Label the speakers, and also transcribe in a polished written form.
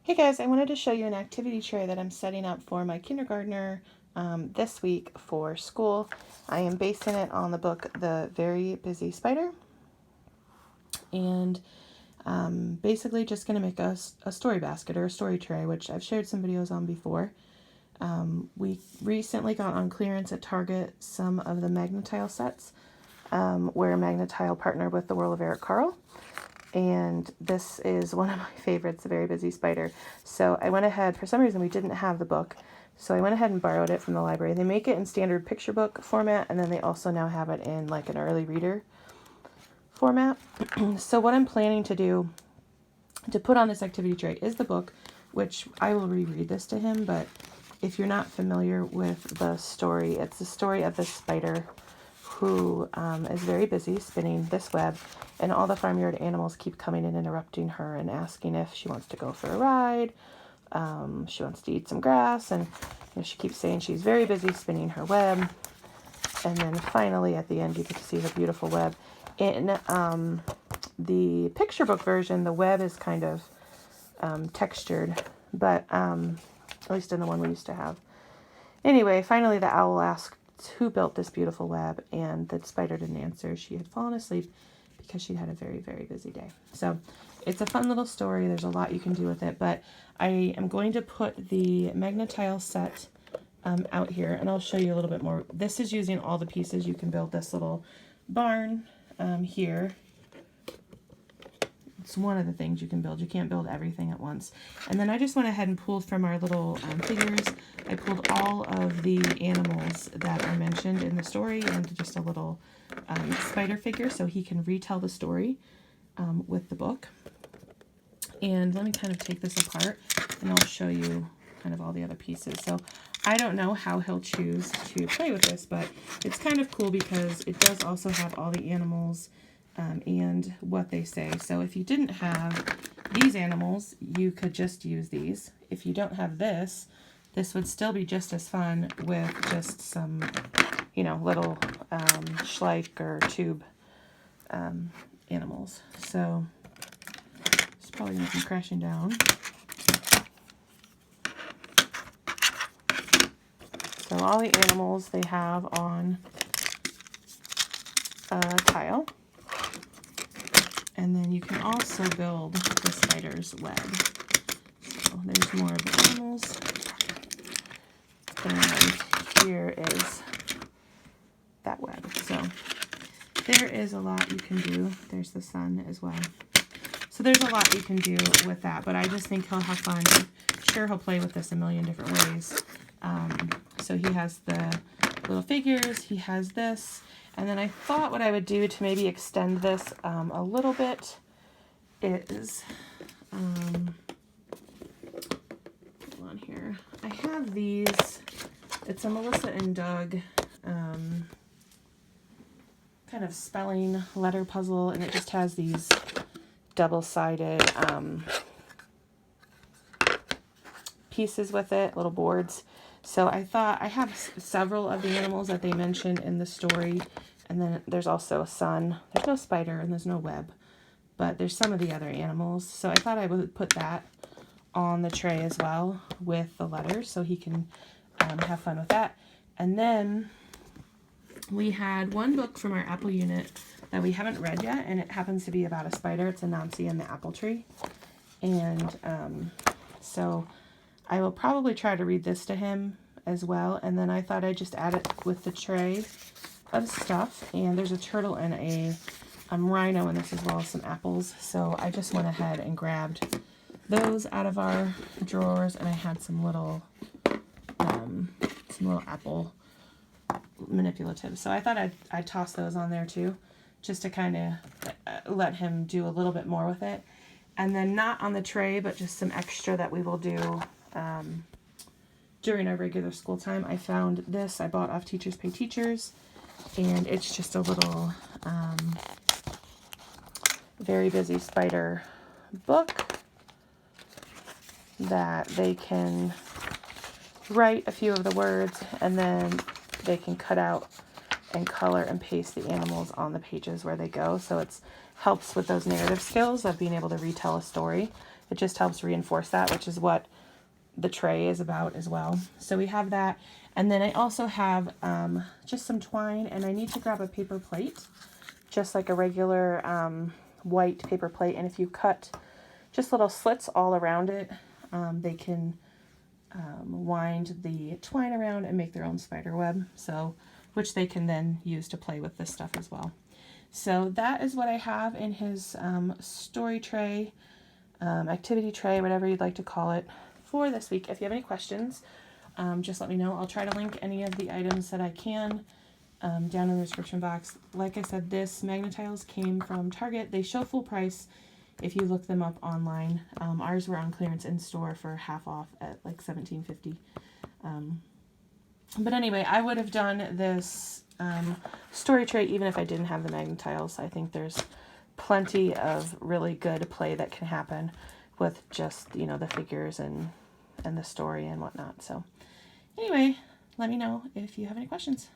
Speaker 1: Hey guys, I wanted to show you an activity tray that I'm setting up for my kindergartner this week for school. I am basing it on the book The Very Busy Spider, and basically just going to make a story basket or a story tray, which I've shared some videos on before. We recently got on clearance at Target some of the magnatile sets where Magnatile partnered with the World of Eric Carle. And this is one of my favorites, The Very Busy Spider. So I went ahead, for some reason we didn't have the book, so I went ahead and borrowed it from the library. They make it in standard picture book format, and then they also now have it in like an early reader format. So what I'm planning to do to put on this activity tray is the book, which I will reread this to him, but if you're not familiar with the story, it's the story of this spider who is very busy spinning this web, and all the farmyard animals keep coming and interrupting her and asking if she wants to go for a ride. She wants to eat some grass, and she keeps saying she's very busy spinning her web. And then finally at the end you get to see her beautiful web. In the picture book version, the web is kind of textured, but at least in the one we used to have. Anyway, finally the owl asked who built this beautiful web, and the spider didn't answer. She had fallen asleep because she'd had a very, very busy day. So it's a fun little story. There's a lot you can do with it, but I am going to put the magnatile set out here, and I'll show you a little bit more. This is using all the pieces. You can build this little barn here. It's one of the things you can build. You can't build everything at once. And then I just went ahead and pulled from our little figures. I pulled all of the animals that are mentioned in the story and just a little spider figure so he can retell the story with the book. And let me kind of take this apart and I'll show you kind of all the other pieces. So I don't know how he'll choose to play with this, but it's kind of cool because it does also have all the animals and what they say. So if you didn't have these animals, you could just use these. If you don't have this, this would still be just as fun with just some, little Schleich or tube animals. So it's probably going to come crashing down. So all the animals they have on a tile. And then you can also build the spider's web. So there's more of the animals. And here is that web. So there is a lot you can do. There's the sun as well. So there's a lot you can do with that, but I just think he'll have fun. I'm sure he'll play with this a million different ways. So he has the little figures, he has this. And then I thought what I would do to maybe extend this a little bit is, hold on here. I have these, it's a Melissa and Doug kind of spelling letter puzzle, and it just has these double-sided pieces with it, little boards. So I thought I have several of the animals that they mentioned in the story, and then there's also a sun. There's no spider and there's no web, but there's some of the other animals. So I thought I would put that on the tray as well with the letters so he can have fun with that. And then we had one book from our apple unit that we haven't read yet, and it happens to be about a spider. It's Anansi and the Apple Tree. And so I will probably try to read this to him as well, and then I thought I'd just add it with the tray of stuff. And there's a turtle and a rhino in this, as well as some apples. So I just went ahead and grabbed those out of our drawers, and I had some little apple manipulatives. So I thought I'd toss those on there too, just to kind of let him do a little bit more with it. And then not on the tray, but just some extra that we will do during our regular school time. I found this, I bought off Teachers Pay Teachers, and it's just a little Very Busy Spider book that they can write a few of the words, and then they can cut out and color and paste the animals on the pages where they go. So it helps with those narrative skills of being able to retell a story. It just helps reinforce that, which is what the tray is about as well. So we have that. And then I also have just some twine, and I need to grab a paper plate, just like a regular white paper plate. And if you cut just little slits all around it, they can wind the twine around and make their own spider web, so which they can then use to play with this stuff as well. So that is what I have in his story tray, activity tray, whatever you'd like to call it, for this week. If you have any questions, just let me know. I'll try to link any of the items that I can down in the description box. Like I said, this magnatiles came from Target. They show full price if you look them up online. Ours were on clearance in store for half off at like $17.50. But anyway, I would have done this story tray even if I didn't have the magnatiles. I think there's plenty of really good play that can happen with just, you know, the figures and the story and whatnot. So anyway, let me know if you have any questions.